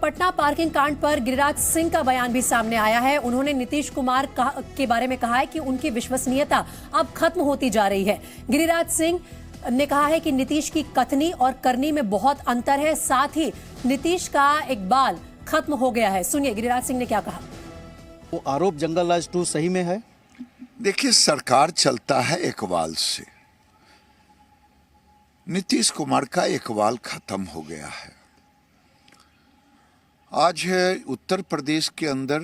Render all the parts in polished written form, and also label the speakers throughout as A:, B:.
A: Patna parking कांड पर गिरिराज सिंह का बयान भी सामने आया है। उन्होंने नीतीश कुमार के बारे में कहा है कि उनकी विश्वसनीयता अब खत्म होती जा रही है। गिरिराज सिंह ने कहा है कि नीतीश की कथनी और करनी में बहुत अंतर है, साथ ही नीतीश का इकबाल खत्म हो गया है। सुनिए गिरिराज सिंह ने क्या कहा।
B: वो आरोप जंगल राज 2 सही में है?
C: देखिए, सरकार चलता है इकबाल से। नीतीश कुमार का इकबाल खत्म हो गया है। आज उत्तर प्रदेश के अंदर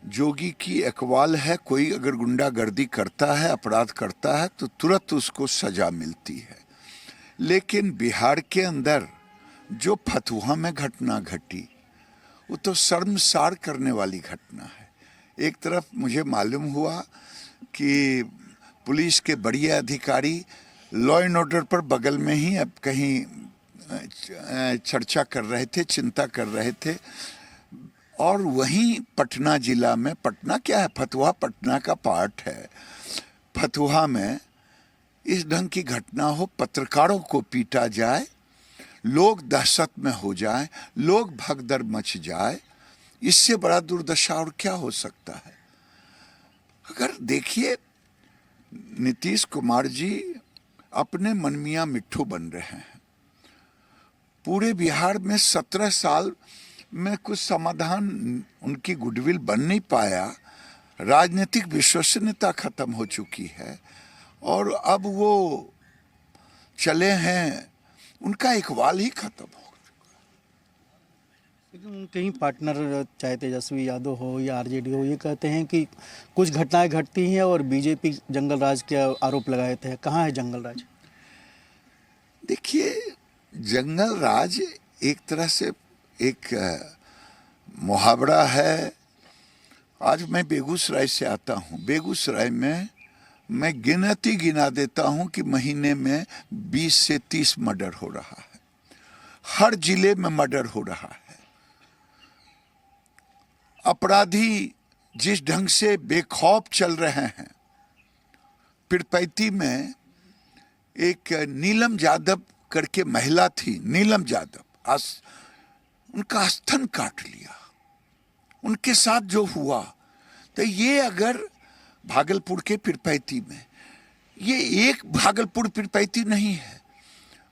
C: जोगी की इकबाल है। कोई अगर गुंडागर्दी करता है, अपराध करता है, तो तुरंत उसको सजा मिलती है। लेकिन बिहार के अंदर जो फतुहा में घटना घटी, वो तो शर्मसार करने वाली घटना है। एक तरफ मुझे मालूम हुआ कि पुलिस के बड़े अधिकारी लॉ एंड ऑर्डर पर बगल में ही अब कहीं चर्चा कर रहे थे, चिंता कर रहे थे, और वहीं पटना जिला में, पटना क्या है, फतुहा पटना का पार्ट है, फतुहा में इस ढंग की घटना हो, पत्रकारों को पीटा जाए, लोग दहशत में हो जाए, लोग भगदड़ मच जाए, इससे बड़ा दुर्दशा और क्या हो सकता है। अगर देखिए, नीतीश कुमार जी अपने मनमिया मिट्ठू बन रहे हैं। पूरे बिहार में 17 साल में कुछ समाधान, उनकी गुडविल बन नहीं पाया, राजनीतिक विश्वसनीयता खत्म हो चुकी है, और अब वो चले हैं, उनका इकबाल ही खत्म हो।
B: लेकिन उनके ही पार्टनर, चाहे तेजस्वी यादव हो या आरजेडी हो, ये कहते हैं कि कुछ घटनाएं घटती हैं और बीजेपी जंगल राज के आरोप लगाए थे। कहाँ है जंगल राज?
C: देखिए, जंगल राज एक तरह से एक मुहावरा है। आज मैं बेगूसराय से आता हूँ। बेगूसराय में मैं गिना देता हूँ कि महीने में 20 से 30 मर्डर हो रहा है। हर जिले में मर्डर हो रहा है। अपराधी जिस ढंग से बेखौफ चल रहे हैं। पीरपैती में एक नीलम यादव करके महिला थी, नीलम यादव, उनका स्तन काट लिया। उनके साथ जो हुआ, तो ये अगर भागलपुर के पीरपैती में, ये एक भागलपुर पीरपैती नहीं है,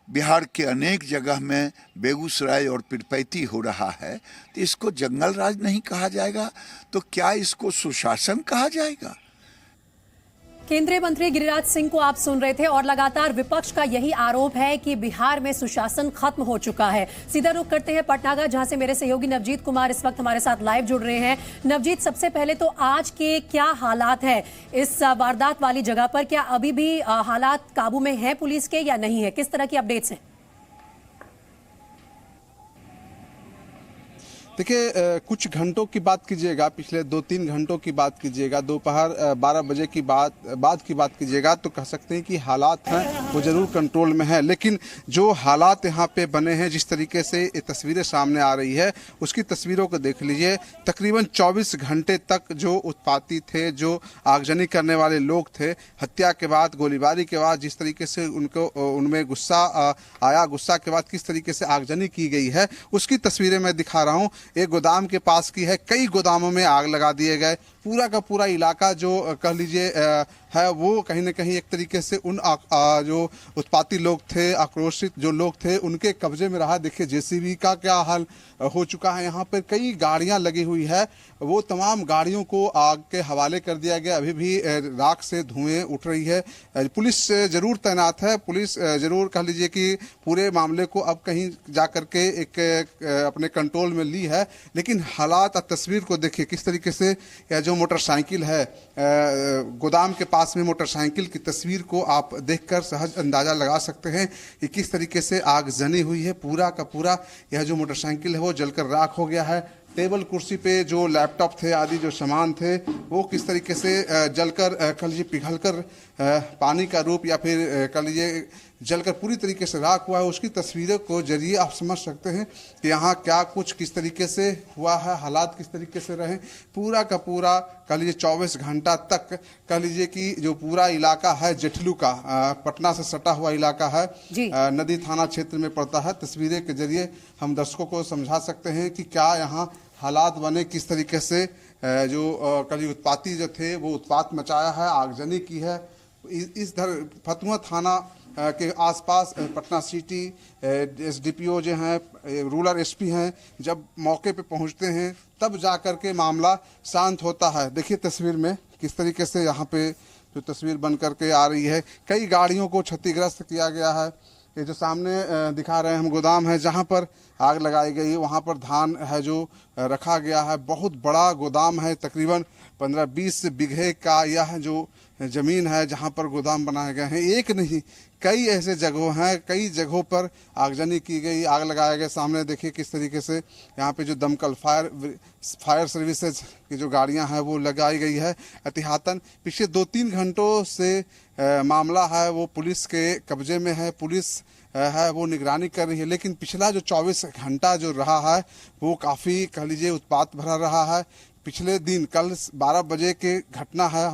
C: बिहार के अनेक जगह में बेगूसराय और पीरपैती हो रहा है, तो इसको जंगल राज नहीं कहा जाएगा तो क्या इसको सुशासन कहा जाएगा?
A: केंद्रीय मंत्री गिरिराज सिंह को आप सुन रहे थे, और लगातार विपक्ष का यही आरोप है कि बिहार में सुशासन खत्म हो चुका है। सीधा रुख करते हैं पटना का, जहां से मेरे सहयोगी नवजीत कुमार इस वक्त हमारे साथ लाइव जुड़ रहे हैं। नवजीत, सबसे पहले तो आज के क्या हालात है इस वारदात वाली जगह पर? क्या अभी भी हालात काबू में है पुलिस के या नहीं है? किस तरह की अपडेट्स हैं?
D: देखिए, कुछ घंटों की बात कीजिएगा, पिछले 2-3 घंटों की बात कीजिएगा, दोपहर 12 बजे की बाद की बात कीजिएगा, तो कह सकते हैं कि हालात हैं वो ज़रूर कंट्रोल में है। लेकिन जो हालात यहाँ पे बने हैं, जिस तरीके से ये तस्वीरें सामने आ रही है, उसकी तस्वीरों को देख लीजिए। तकरीबन 24 घंटे तक जो उत्पाती थे, जो आगजनी करने वाले लोग थे, हत्या के बाद, गोलीबारी के बाद जिस तरीके से उनमें गुस्सा आया, गुस्सा के बाद किस तरीके से आगजनी की गई है, उसकी तस्वीरें मैं दिखा रहा हूँ। एक गोदाम के पास की है, कई गोदामों में आग लगा दिए गए। पूरा का पूरा इलाका जो कह लीजिए है, वो कहीं ना कहीं एक तरीके से उन जो उत्पाती लोग थे, आक्रोशित जो लोग थे, उनके कब्जे में रहा। देखिए जेसीबी का क्या हाल हो चुका है। यहाँ पर कई गाड़ियाँ लगी हुई है, वो तमाम गाड़ियों को आग के हवाले कर दिया गया। अभी भी राख से धुएं उठ रही है। पुलिस जरूर तैनात है, पुलिस जरूर कह लीजिए कि पूरे मामले को अब कहीं जा करके एक अपने कंट्रोल में ली है। लेकिन हालात और तस्वीर को देखिए किस तरीके से, जो मोटरसाइकिल है, गोदाम के पास में मोटरसाइकिल की तस्वीर को आप देखकर सहज अंदाजा लगा सकते हैं कि किस तरीके से आग जनी हुई है। पूरा का पूरा यह जो मोटरसाइकिल है वो जलकर राख हो गया है। टेबल कुर्सी पे जो लैपटॉप थे आदि जो सामान थे वो किस तरीके से जलकर कह लीजिए पिघलकर पानी का रूप या फिर कह लीजिए जलकर पूरी तरीके से राख हुआ है, उसकी तस्वीरों को जरिए आप समझ सकते हैं कि यहाँ क्या कुछ किस तरीके से हुआ है, हालात किस तरीके से रहे। पूरा का पूरा कह लीजिए 24 घंटा तक कह लीजिए कि जो पूरा इलाका है जेठलू का पटना से सटा हुआ इलाका है, नदी थाना क्षेत्र में पड़ता है। तस्वीरें के जरिए हम दर्शकों को समझा सकते हैं कि क्या यहाँ हालात बने, किस तरीके से जो कल उत्पाती जो थे वो उत्पात मचाया है, आगजनी की है। इस फतुहा थाना के आसपास पटना सिटी एसडीपीओ जो हैं, रूरल एसपी हैं, जब मौके पे पहुंचते हैं तब जाकर के मामला शांत होता है। देखिए तस्वीर में किस तरीके से यहाँ पे जो तस्वीर बन करके आ रही है। कई गाड़ियों को क्षतिग्रस्त किया गया है। ये जो सामने दिखा रहे हैं हम गोदाम है जहाँ पर आग लगाई गई है, वहाँ पर धान है जो रखा गया है। बहुत बड़ा गोदाम है, तकरीबन 15-20 बीघे का यह जो जमीन है जहाँ पर गोदाम बनाए गए हैं। एक नहीं कई ऐसे जगहों हैं, कई जगहों पर आगजनी की गई, आग लगाया गया। सामने देखिए किस तरीके से यहाँ पे जो दमकल फायर सर्विसेज की जो गाड़ियाँ हैं वो लगाई गई है। एहतियातन पिछले 2-3 घंटों से मामला है वो पुलिस के कब्जे में है, पुलिस है वो निगरानी कर रही है। लेकिन पिछला जो 24 घंटा जो रहा है वो काफ़ी कह लीजिए उत्पात भरा रहा है। पिछले दिन कल 12 बजे के घटना है,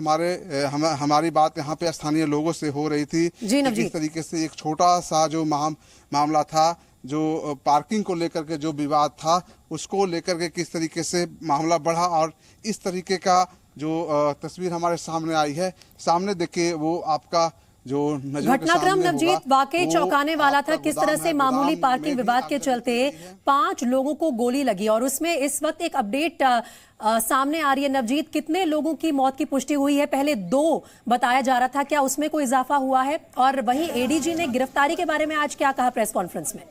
D: हमारी बात यहाँ पे स्थानीय लोगों से हो रही थी। इस तरीके से एक छोटा सा जो मामला था, जो पार्किंग को लेकर के जो विवाद था, उसको लेकर के किस तरीके से मामला बढ़ा और इस तरीके का जो तस्वीर हमारे सामने आई है। सामने देखिए वो आपका जो
A: घटनाक्रम नवजीत वाकई चौंकाने वाला था। किस तरह से मामूली पार्किंग विवाद के चलते 5 लोगों को गोली लगी और उसमें इस वक्त एक अपडेट सामने आ रही है। नवजीत, कितने लोगों की मौत की पुष्टि हुई है? पहले 2 बताया जा रहा था, क्या उसमें कोई इजाफा हुआ है? और वहीं एडीजी ने गिरफ्तारी के बारे में आज क्या कहा प्रेस कॉन्फ्रेंस में?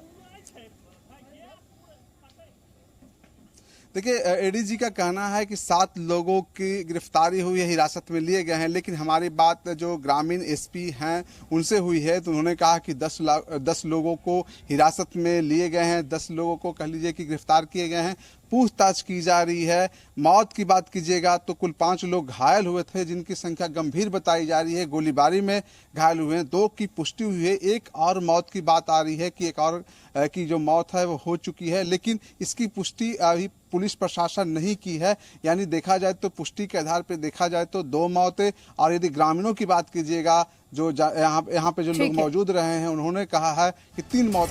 D: देखिए एडीजी का कहना है कि 7 लोगों की गिरफ्तारी हुई है, हिरासत में लिए गए हैं। लेकिन हमारी बात जो ग्रामीण एसपी हैं उनसे हुई है तो उन्होंने कहा कि 10 लोगों को हिरासत में लिए गए हैं, 10 लोगों को कह लीजिए कि गिरफ्तार किए गए हैं, पूछताछ की जा रही है। मौत की बात कीजिएगा तो कुल 5 लोग घायल हुए थे जिनकी संख्या गंभीर बताई जा रही है, गोलीबारी में घायल हुए हैं। 2 की पुष्टि हुई है, एक और मौत की बात आ रही है कि एक और की जो मौत है वो हो चुकी है, लेकिन इसकी पुष्टि अभी पुलिस प्रशासन नहीं की है। यानी देखा जाए तो पुष्टि के आधार पर देखा जाए तो 2 मौतें, और यदि ग्रामीणों की बात कीजिएगा जो यहाँ पे जो लोग मौजूद रहे हैं उन्होंने कहा है कि 3 मौत।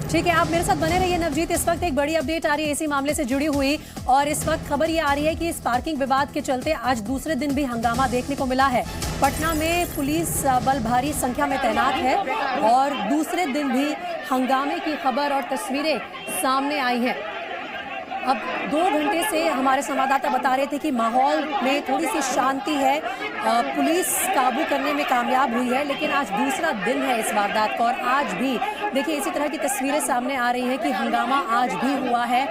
A: ठीक है, आप मेरे साथ बने रहिए नवजीत। इस वक्त एक बड़ी अपडेट आ रही है इसी मामले से जुड़ी हुई, और इस वक्त खबर ये आ रही है कि इस पार्किंग विवाद के चलते आज दूसरे दिन भी हंगामा देखने को मिला है। पटना में पुलिस बल भारी संख्या में तैनात है और दूसरे दिन भी हंगामे की खबर और तस्वीरें सामने आई हैं। अब 2 घंटे से हमारे संवाददाता बता रहे थे कि माहौल में थोड़ी सी शांति है, पुलिस काबू करने में कामयाब हुई है, लेकिन आज दूसरा दिन है इस वारदात का और आज भी देखिए इसी तरह की तस्वीरें सामने आ रही हैं कि हंगामा आज भी हुआ है।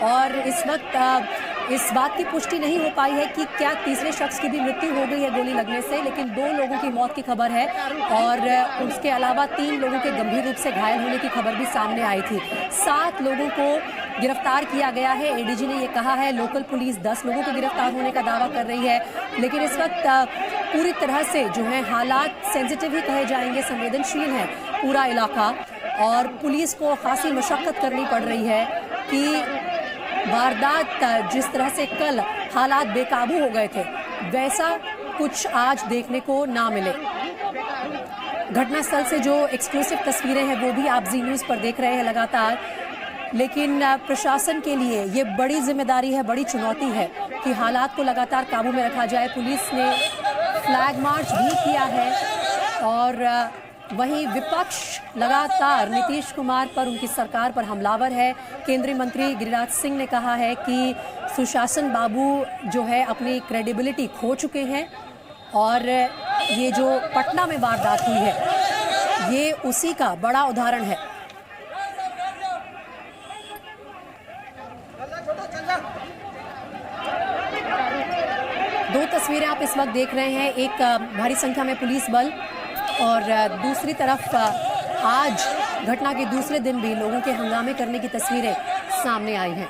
A: और इस वक्त इस बात की पुष्टि नहीं हो पाई है कि क्या तीसरे शख्स की भी मृत्यु हो गई है गोली लगने से, लेकिन 2 लोगों की मौत की खबर है और उसके अलावा 3 लोगों के गंभीर रूप से घायल होने की खबर भी सामने आई थी। 7 लोगों को गिरफ्तार किया गया है, एडीजी ने ये कहा है। लोकल पुलिस 10 लोगों के गिरफ्तार होने का दावा कर रही है, लेकिन इस वक्त पूरी तरह से जो है हालात सेंसिटिव ही कहे जाएंगे, संवेदनशील है पूरा इलाका, और पुलिस को खासी मशक्कत करनी पड़ रही है कि वारदात जिस तरह से कल हालात बेकाबू हो गए थे वैसा कुछ आज देखने को ना मिले। घटनास्थल से जो एक्सक्लूसिव तस्वीरें हैं वो भी आप जी न्यूज़ पर देख रहे हैं लगातार, लेकिन प्रशासन के लिए ये बड़ी जिम्मेदारी है, बड़ी चुनौती है कि हालात को लगातार काबू में रखा जाए। पुलिस ने फ्लैग मार्च भी किया है और वहीं विपक्ष लगातार नीतीश कुमार पर, उनकी सरकार पर हमलावर है। केंद्रीय मंत्री गिरिराज सिंह ने कहा है कि सुशासन बाबू जो है अपनी क्रेडिबिलिटी खो चुके हैं और ये जो पटना में वारदात हुई है ये उसी का बड़ा उदाहरण है। दो तस्वीरें आप इस वक्त देख रहे हैं, एक भारी संख्या में पुलिस बल और दूसरी तरफ आज घटना के दूसरे दिन भी लोगों के हंगामे करने की तस्वीरें सामने आई हैं।